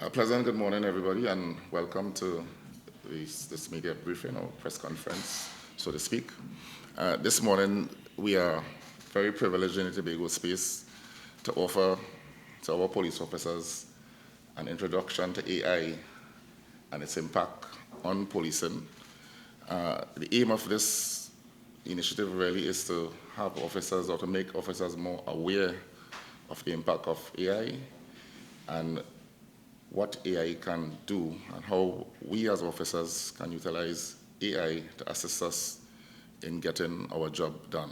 A pleasant good morning, everybody, and welcome to this media briefing or press conference, so to speak. This morning, we are very privileged in the Tobago space to offer to our police officers an introduction to AI and its impact on policing. The aim of this initiative really is to have officers or to make officers more aware of the impact of AI and what AI can do and how we as officers can utilize AI to assist us in getting our job done.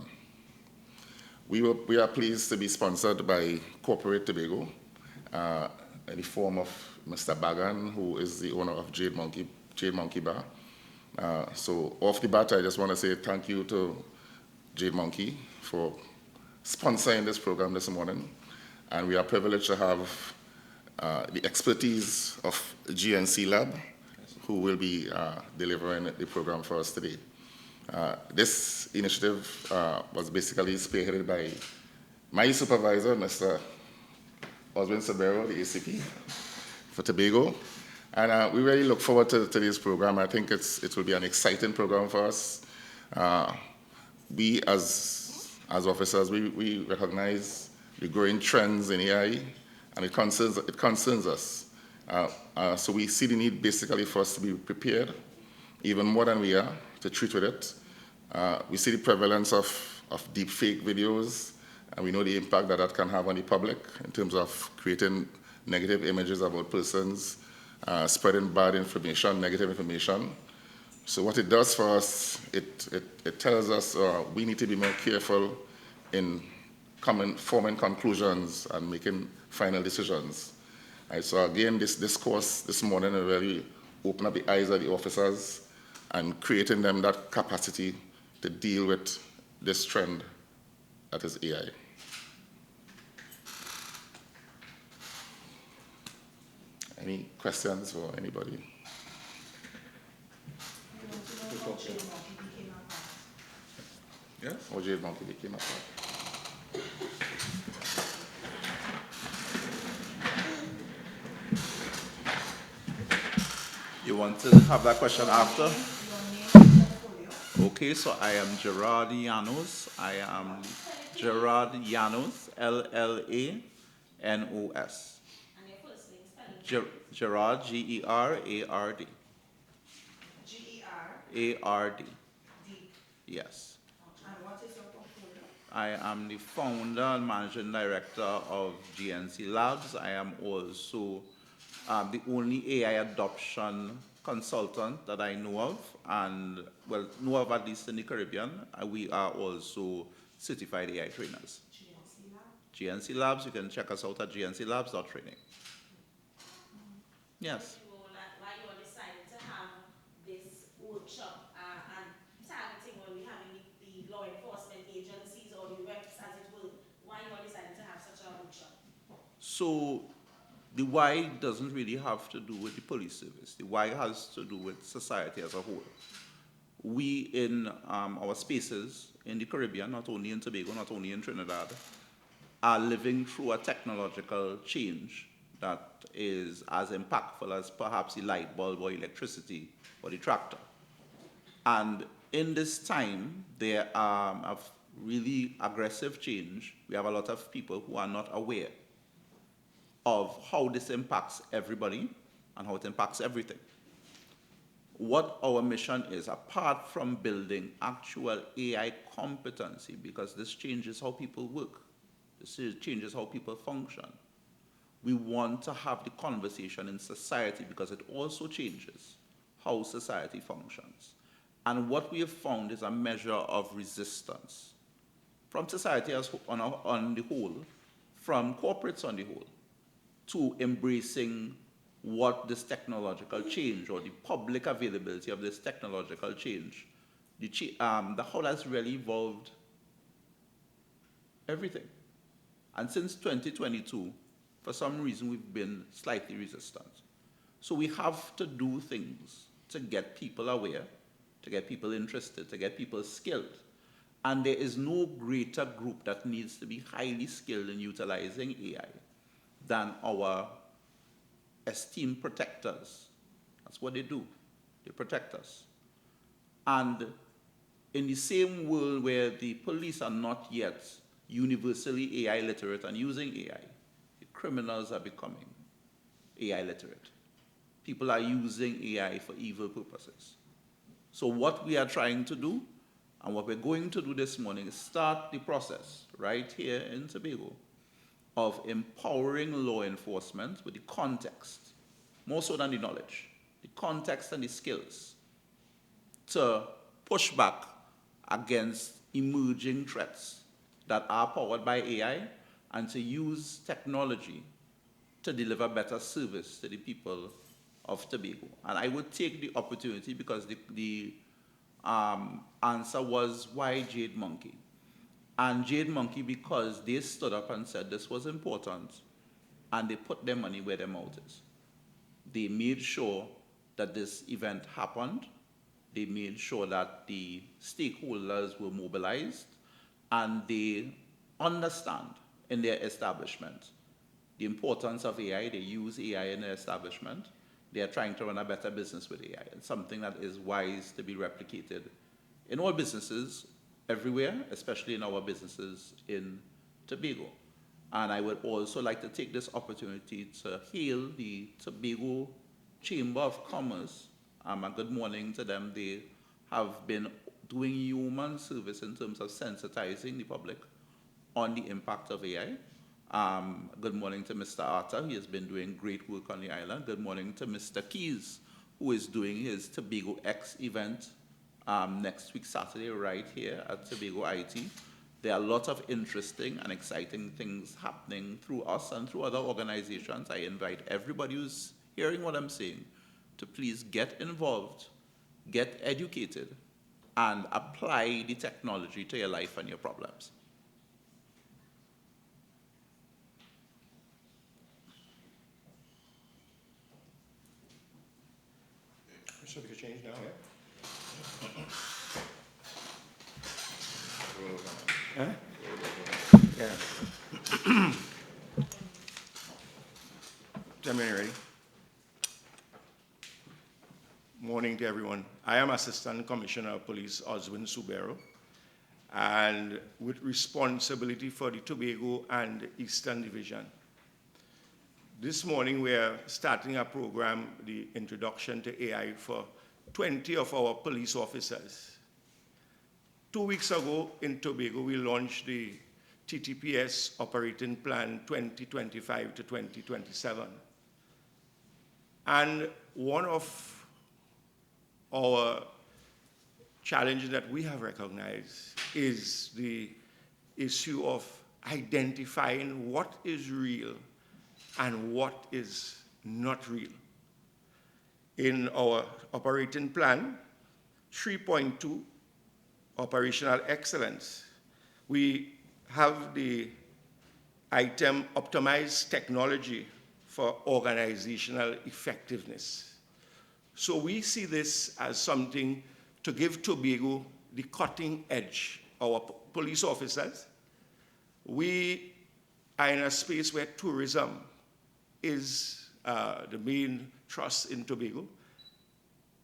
We are pleased to be sponsored by Corporate Tobago in the form of Mr. Bagan, who is the owner of Jade Monkey Bar. So off the bat, I just want to say thank you to Jade Monkey for sponsoring this program this morning. And we are privileged to have the expertise of GNC Lab, who will be delivering the program for us today. This initiative was basically spearheaded by my supervisor, Mr. Oswin Sabero, the ACP for Tobago. And we really look forward to today's program. I think it will be an exciting program for us. We as officers, we recognize the growing trends in AI, and it concerns us. So we see the need basically for us to be prepared, even more than we are, to treat with it. We see the prevalence of deep fake videos, and we know the impact that can have on the public in terms of creating negative images about persons, spreading bad information, negative information. So what it does for us, it tells us we need to be more careful in forming conclusions and making final decisions. Right, so again, this course this morning will really open up the eyes of the officers and creating them that capacity to deal with this trend that is AI. Any questions for anybody? Yes? Or Jade Monkey became a part. You want to have that question after? Okay, so I am Gerard Llanos. I am Gerard Llanos, Llanos. And your first name spelling? Gerard, Gerard. Gerard. Yes. And what is your portfolio? I am the founder and managing director of GNC Labs. I am also the only AI adoption consultant that I know of, and well, know of at least in the Caribbean. We are also certified AI trainers. GNC Labs? GNC Labs, you can check us out at gnclabs.training. Yes. Why you all decided to have this workshop and targeting when we're having the law enforcement agencies or the reps as it were, why you all decided to have such a workshop? So the why doesn't really have to do with the police service. The why has to do with society as a whole. We in our spaces in the Caribbean, not only in Tobago, not only in Trinidad, are living through a technological change that is as impactful as perhaps the light bulb or electricity or the tractor. And in this time, there are a really aggressive change. We have a lot of people who are not aware of how this impacts everybody and how it impacts everything. What our mission is, apart from building actual AI competency, because this changes how people work, this changes how people function, we want to have the conversation in society because it also changes how society functions. And what we have found is a measure of resistance from society as on the whole, from corporates on the whole, to embracing what this technological change or the public availability of this technological change, how that's really evolved everything. And since 2022, for some reason, we've been slightly resistant. So we have to do things to get people aware, to get people interested, to get people skilled. And there is no greater group that needs to be highly skilled in utilizing AI than our esteemed protectors. That's what they do. They protect us. And in the same world where the police are not yet universally AI literate and using AI, the criminals are becoming AI literate. People are using AI for evil purposes. So what we are trying to do, and what we're going to do this morning, is start the process right here in Tobago of empowering law enforcement with the context, more so than the knowledge, the context and the skills to push back against emerging threats that are powered by AI and to use technology to deliver better service to the people of Tobago. And I would take the opportunity, because the answer was, why Jade Monkey? And Jade Monkey, because they stood up and said this was important, and they put their money where their mouth is. They made sure that this event happened. They made sure that the stakeholders were mobilized, and they understand in their establishment the importance of AI. They use AI in their establishment. They are trying to run a better business with AI. It's something that is wise to be replicated in all businesses everywhere, especially in our businesses in Tobago. And I would also like to take this opportunity to hail the Tobago Chamber of Commerce. And good morning to them. They have been doing human service in terms of sensitizing the public on the impact of AI. Good morning to Mr. Arthur. He has been doing great work on the island. Good morning to Mr. Keys, who is doing his Tobago X event next week, Saturday, right here at Tobago IT. There are a lot of interesting and exciting things happening through us and through other organizations. I invite everybody who's hearing what I'm saying to please get involved, get educated, and apply the technology to your life and your problems. So we could change now, yeah? Huh? Yeah. Gentlemen, ready? Morning to everyone. I am Assistant Commissioner of Police Oswin Subero, and with responsibility for the Tobago and Eastern Division. This morning we are starting a program, the Introduction to AI, for 20 of our police officers. 2 weeks ago in Tobago, we launched the TTPS Operating Plan 2025 to 2027. And one of our challenges that we have recognized is the issue of identifying what is real and what is not real. In our operating plan, 3.2, operational excellence, we have the item optimize technology for organizational effectiveness. So we see this as something to give Tobago the cutting edge. Our police officers, we are in a space where tourism is the main thrust in Tobago.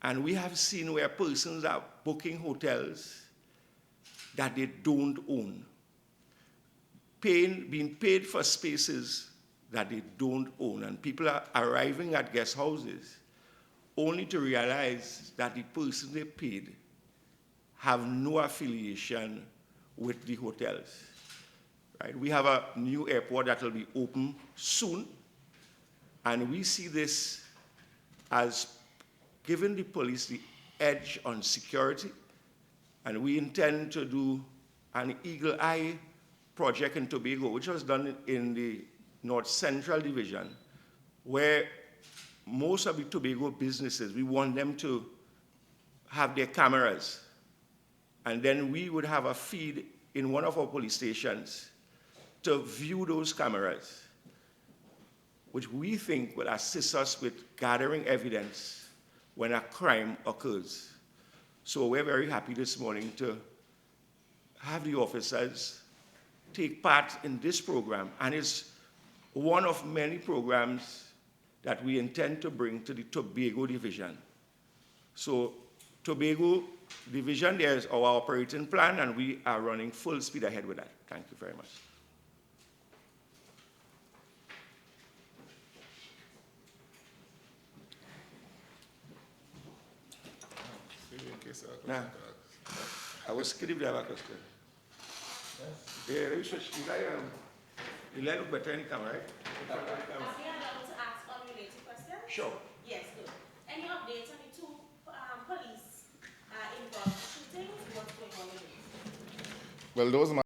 And we have seen where persons are booking hotels that they don't own, being paid for spaces that they don't own. And people are arriving at guest houses only to realize that the person they paid have no affiliation with the hotels. Right? We have a new airport that will be open soon. And we see this as giving the police the edge on security. And we intend to do an Eagle Eye project in Tobago, which was done in the North Central Division, where most of the Tobago businesses, we want them to have their cameras. And then we would have a feed in one of our police stations to view those cameras, which we think will assist us with gathering evidence when a crime occurs. So we're very happy this morning to have the officers take part in this program. And it's one of many programs that we intend to bring to the Tobago division. So Tobago division, there's our operating plan, and we are running full speed ahead with that. Thank you very much. Nah, I was kidding there about question. Yeah, let me switch. You like look better in camera, right? Are we allowed to ask unrelated questions? Sure. Yes, good. Any updates on the two police involved in shootings? What's going on with it? Well, those